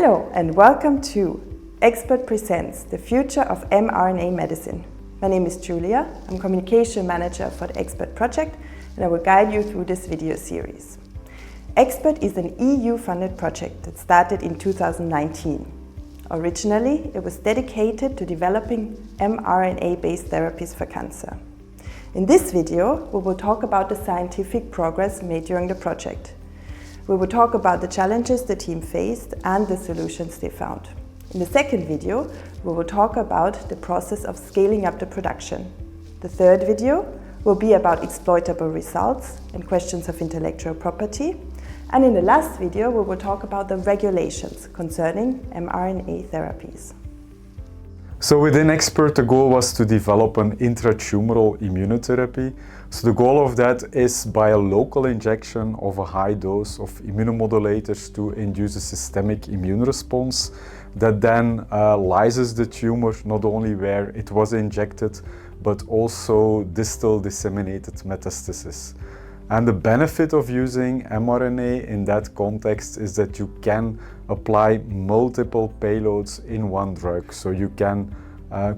Hello and welcome to Expert Presents the Future of mRNA Medicine. My name is Julia, I'm Communication Manager for the Expert project and I will guide you through this video series. Expert is an EU-funded project that started in 2019. Originally, it was dedicated to developing mRNA-based therapies for cancer. In this video, we will talk about the scientific progress made during the project. We will talk about the challenges the team faced and the solutions they found. In the second video, we will talk about the process of scaling up the production. The third video will be about exploitable results and questions of intellectual property. And in the last video, we will talk about the regulations concerning mRNA therapies. So within Expert, the goal was to develop an intratumoral immunotherapy. So the goal of that is by a local injection of a high dose of immunomodulators to induce a systemic immune response that then lyses the tumor not only where it was injected, but also distal disseminated metastasis. And the benefit of using mRNA in that context is that you can apply multiple payloads in one drug. So you can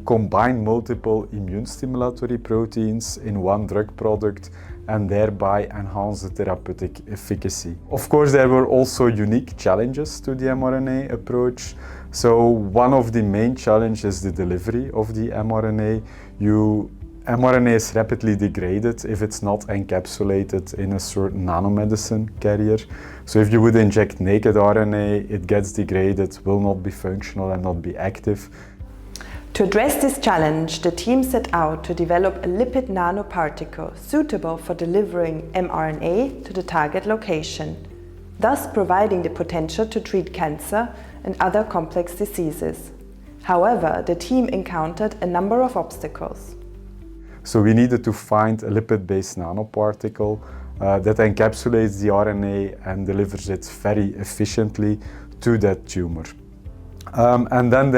combine multiple immune stimulatory proteins in one drug product and thereby enhance the therapeutic efficacy. Of course, there were also unique challenges to the mRNA approach. So one of the main challenges is the delivery of the mRNA. mRNA is rapidly degraded if it's not encapsulated in a certain nanomedicine carrier. So if you would inject naked RNA, it gets degraded, will not be functional and not be active. To address this challenge, the team set out to develop a lipid nanoparticle suitable for delivering mRNA to the target location, thus providing the potential to treat cancer and other complex diseases. However, the team encountered a number of obstacles. So we needed to find a lipid-based nanoparticle that encapsulates the RNA and delivers it very efficiently to that tumor. And then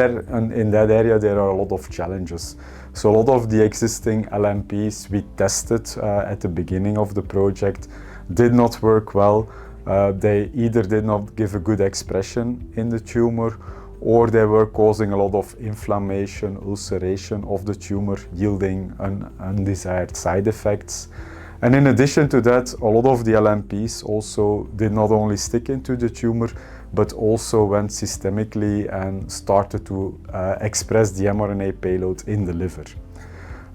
in that area there are a lot of challenges. So a lot of the existing LNPs we tested at the beginning of the project did not work well. They either did not give a good expression in the tumor, or they were causing a lot of inflammation, ulceration of the tumor, yielding undesired side effects. And in addition to that, a lot of the LNPs also did not only stick into the tumor, but also went systemically and started to express the mRNA payload in the liver.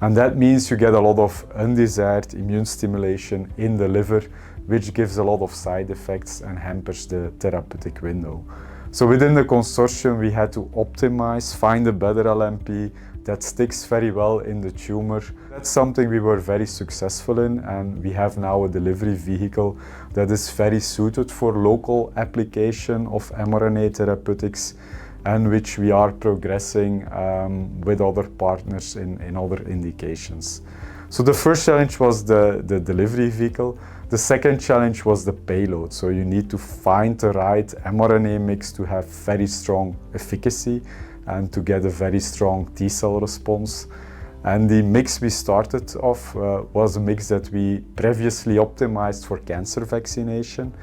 And that means you get a lot of undesired immune stimulation in the liver, which gives a lot of side effects and hampers the therapeutic window. So within the consortium, we had to optimize, find a better LNP that sticks very well in the tumor. That's something we were very successful in, and we have now a delivery vehicle that is very suited for local application of mRNA therapeutics, and which we are progressing with other partners in other indications. So the first challenge was the delivery vehicle. The second challenge was the payload. So you need to find the right mRNA mix to have very strong efficacy and to get a very strong T-cell response. And the mix we started off was a mix that we previously optimized for cancer vaccination,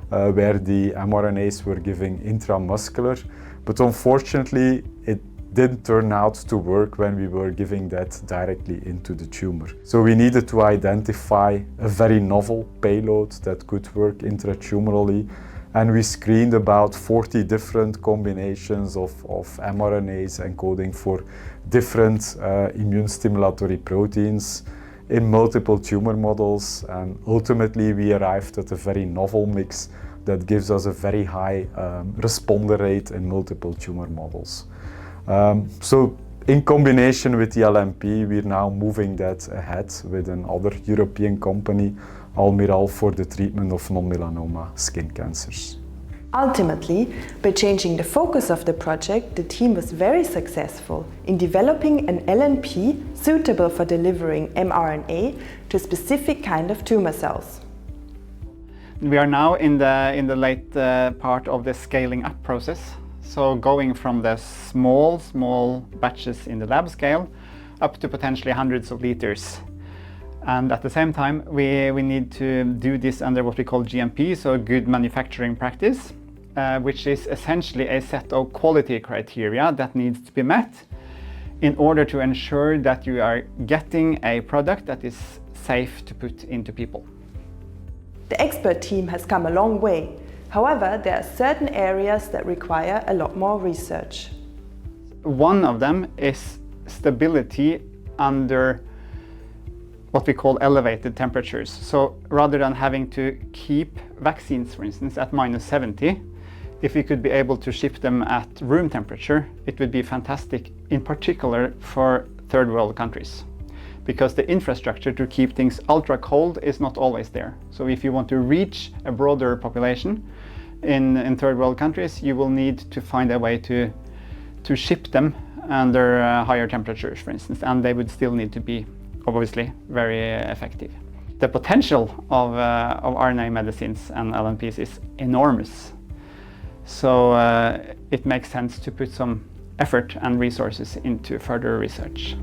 where the mRNAs were given intramuscular. But unfortunately, it didn't turn out to work when we were giving that directly into the tumor. So we needed to identify a very novel payload that could work intratumorally, and we screened about 40 different combinations of mRNAs encoding for different immune stimulatory proteins in multiple tumor models, and ultimately we arrived at a very novel mix that gives us a very high responder rate in multiple tumor models. So in combination with the LNP, we're now moving that ahead with another European company, Almirall, for the treatment of non-melanoma skin cancers. Ultimately, by changing the focus of the project, the team was very successful in developing an LNP suitable for delivering mRNA to a specific kind of tumor cells. We are now in the late part of the scaling up process. So going from the small batches in the lab scale up to potentially hundreds of liters. And at the same time, we need to do this under what we call GMP, so good manufacturing practice. which is essentially a set of quality criteria that needs to be met in order to ensure that you are getting a product that is safe to put into people. The expert team has come a long way. However, there are certain areas that require a lot more research. One of them is stability under what we call elevated temperatures. So rather than having to keep vaccines, for instance, at -70, if we could be able to ship them at room temperature, it would be fantastic, in particular for third world countries. Because the infrastructure to keep things ultra cold is not always there. So if you want to reach a broader population in third world countries, you will need to find a way to ship them under higher temperatures, for instance, and they would still need to be obviously very effective. The potential of RNA medicines and LNPs is enormous. So it makes sense to put some effort and resources into further research.